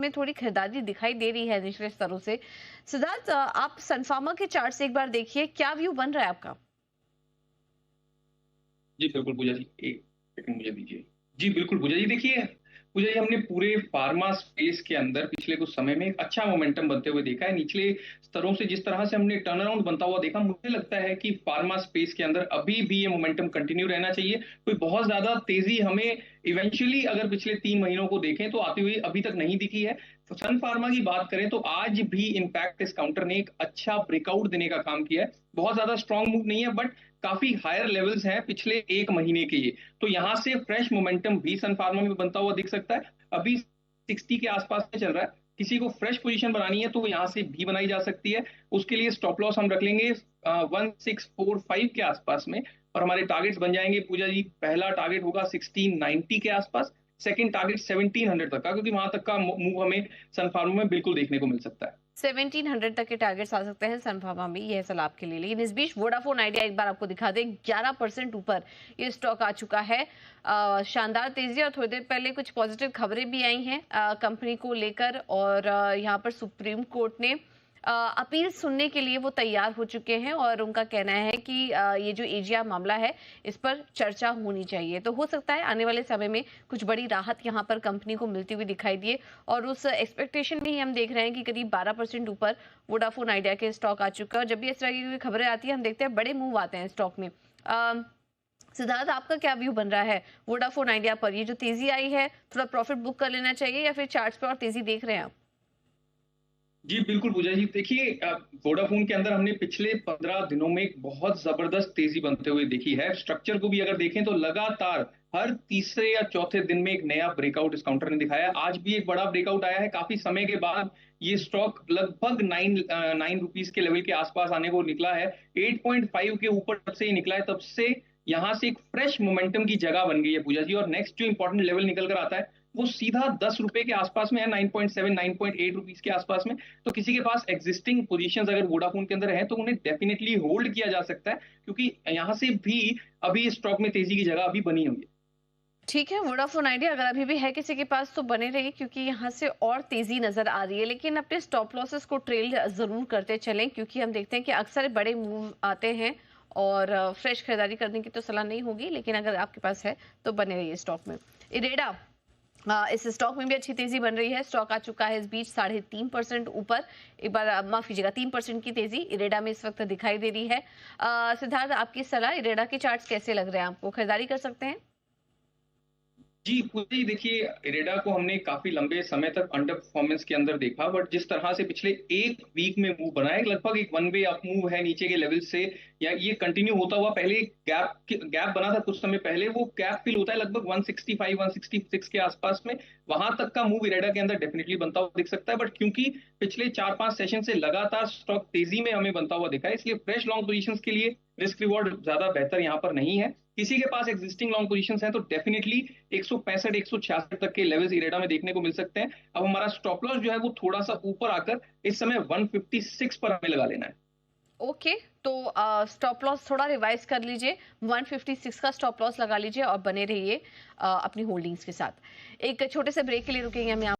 में थोड़ी खरीदारी दिखाई दे रही है निचले स्तरों से। सिद्धार्थ, आप सन फार्मा के चार्ट से एक बार देखिए, क्या व्यू बन रहा है आपका? जी, बिल्कुल पूजा जी, 1 सेकंड मुझे दीजिए। जी, बिल्कुल पूजा जी, देखिए पूजा जी, हमने पूरे फ़ार्मा स्पेस के अंदर पिछले कुछ समय में एक अच्छा मोमेंटम बनते हुए देखा है। निचले स्तरों से जिस तरह से हमने टर्न अराउंड बनता हुआ देखा, मुझे लगता है कि फ़ार्मा स्पेस के अंदर अभी भी ये मोमेंटम कंटिन्यू रहना चाहिए। कोई बहुत ज़्यादा तेज़ी हमें इवेंचुअली अगर पिछले 3 महीनों को देखें तो आती हुई अभी तक नहीं दिखी है। तो सन फार्मा की बात करें तो आज भी इम्पैक्ट इस काउंटर ने एक अच्छा ब्रेकआउट देने का काम किया है। बहुत ज़्यादा स्ट्रॉन्ग मूव नहीं है, बट काफ़ी हायर लेवल्स हैं पिछले 1 महीने के ये। तो यहाँ से फ्रेश मोमेंटम भी सन फार्मा में बनता हुआ दिख सकता है। अभी 60 के आसपास में चल रहा है। किसी को फ्रेश पोजीशन बनानी है तो यहाँ से भी बनाई जा सकती है। उसके लिए स्टॉप लॉस हम रख लेंगे 1645 के आसपास में, और हमारे टारगेट्स बन जाएंगे पूजा जी। पहला टारगेट होगा 1690 के आसपास, सेकंड टारगेट 1700 तक का, क्योंकि वहां तक का मूव हमें सन फार्मा में बिल्कुल देखने को मिल सकता है। 1700 तक के टारगेट्स आ सकते हैं सन फार्मा में, यह सलाह आपके लिए। लेकिन इस बीच वोडाफोन आइडिया एक बार आपको दिखा दें, 11% ऊपर ये स्टॉक आ चुका है। शानदार तेजी, और थोड़ी देर पहले कुछ पॉजिटिव खबरें भी आई हैं कंपनी को लेकर, और यहाँ पर सुप्रीम कोर्ट ने अपील सुनने के लिए वो तैयार हो चुके हैं, और उनका कहना है कि ये जो एजिया मामला है इस पर चर्चा होनी चाहिए। तो हो सकता है आने वाले समय में कुछ बड़ी राहत यहाँ पर कंपनी को मिलती हुई दिखाई दिए, और उस एक्सपेक्टेशन में ही हम देख रहे हैं कि करीब 12% ऊपर वोडाफोन आइडिया के स्टॉक आ चुका है। और जब भी इस तरह की खबरें आती है हम देखते हैं बड़े मूव आते हैं स्टॉक में। सिद्धार्थ, आपका क्या व्यू बन रहा है वोडाफोन आइडिया पर? ये जो तेजी आई है, थोड़ा प्रॉफिट बुक कर लेना चाहिए, या फिर चार्ट्स पे और तेजी देख रहे हैं आप? जी, बिल्कुल पूजा जी। देखिए वोडाफ़ोन के अंदर हमने पिछले 15 दिनों में एक बहुत ज़बरदस्त तेज़ी बनते हुए देखी है। स्ट्रक्चर को भी अगर देखें तो लगातार हर तीसरे या चौथे दिन में एक नया ब्रेकआउट इस काउंटर ने दिखाया है। आज भी एक बड़ा ब्रेकआउट आया है। काफ़ी समय के बाद ये स्टॉक लगभग 9 रुपीज़ के लेवल के आसपास आने को निकला है। 8.5 के ऊपर जब से ये निकला है, तब से यहाँ से एक फ्रेश मोमेंटम की जगह बन गई है पूजा जी। और नेक्स्ट जो इंपॉर्टेंट लेवल निकल कर आता है, वो सीधा 10 रुपए के आसपास में है, 9.7 9.8 रुपीज़ के आसपास में। तो किसी के पास एग्जिस्टिंग पोजीशंस अगर वोडाफोन के अंदर है तो उन्हें डेफिनेटली होल्ड किया जा सकता है, क्योंकि यहाँ से भी अभी स्टॉक में तेजी की जगह अभी बनी हुई है। ठीक है, वोडाफोन आइडिया अगर अभी भी है किसी के पास तो बने रहिए, क्योंकि यहाँ से और तेजी नजर आ रही है। लेकिन अपने स्टॉप लॉसेस को ट्रेल जरूर करते चलें, क्योंकि हम देखते हैं कि अक्सर बड़े मूव आते हैं, और फ्रेश खरीदारी करने की तो सलाह नहीं होगी, लेकिन अगर आपके पास है तो बने रहिए स्टॉक में। इरेडा, इस स्टॉक में भी अच्छी तेजी बन रही है। स्टॉक आ चुका है इस बीच 3.5% ऊपर। एक बार माफ कीजिएगा, 3% की तेजी इरेडा में इस वक्त दिखाई दे रही है। सिद्धार्थ, आपकी सलाह, इरेडा के चार्ट्स कैसे लग रहे हैं आपको? खरीदारी कर सकते हैं? जी, पूरी देखिए, इरेडा को हमने काफ़ी लंबे समय तक अंडर परफॉर्मेंस के अंदर देखा, बट जिस तरह से पिछले 1 वीक में मूव बना है, लगभग एक वन वे अप मूव है नीचे के लेवल से, या ये कंटिन्यू होता हुआ पहले एक गैप बना था कुछ समय पहले, वो गैप फिल होता है लगभग 165 166 के आसपास में। वहां तक का मूव इरेडा के अंदर डेफिनेटली बनता हुआ दिख सकता है, बट क्योंकि पिछले 4-5 सेशन से लगातार स्टॉक तेजी में हमें बनता हुआ दिखा है, इसलिए फ्रेश लॉन्ग पोजीशंस के लिए रिस्क रिवॉर्ड ज्यादा बेहतर यहाँ पर नहीं है। किसी के पास एग्जिस्टिंग लॉन्ग पोजीशंस हैं तो डेफिनेटली 165 166 तक के लेवल्स इरेडा में देखने को मिल सकते हैं। अब हमारा स्टॉप लॉस जो है वो थोड़ा सा ऊपर आकर इस समय 156 पर हमें लगा लेना है। ओके, तो स्टॉप लॉस थोड़ा रिवाइज कर लीजिए, 156 का स्टॉप लॉस लगा लीजिए, और बने रहिए अपनी होल्डिंग्स के साथ। एक छोटे से ब्रेक के लिए रुकेंगे हम यहाँ।